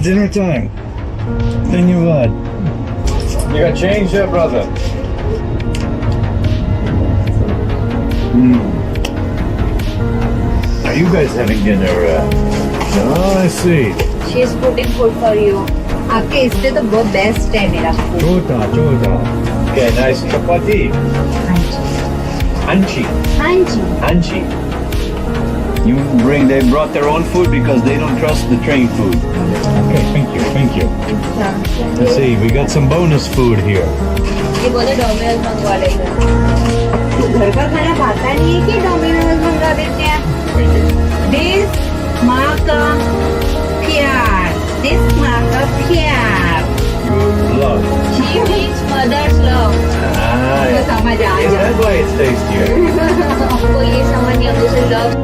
dinner time. धन्यवाद. You got change there, brother? Are you guys having dinner? Oh, I see. She is putting food for you. आपके इससे तो बहुत best है मेरा food. Chota. Okay, nice chapati. Anchi. हाँ जी. They brought their own food because they don't trust the train food. Okay, thank you. Let's see, we got some bonus food here. ये बोले Domino's मंगवा लेंगे. घर का खाना खाता नहीं है कि डोमिनोज मंगवा देते हैं. This माँ का प्यार. This माँ का प्यार. Love. She means mother's love. Ah, तो समझ आ is जाए. that why it's tastier? आपको ये समझ नहीं, अब उसे love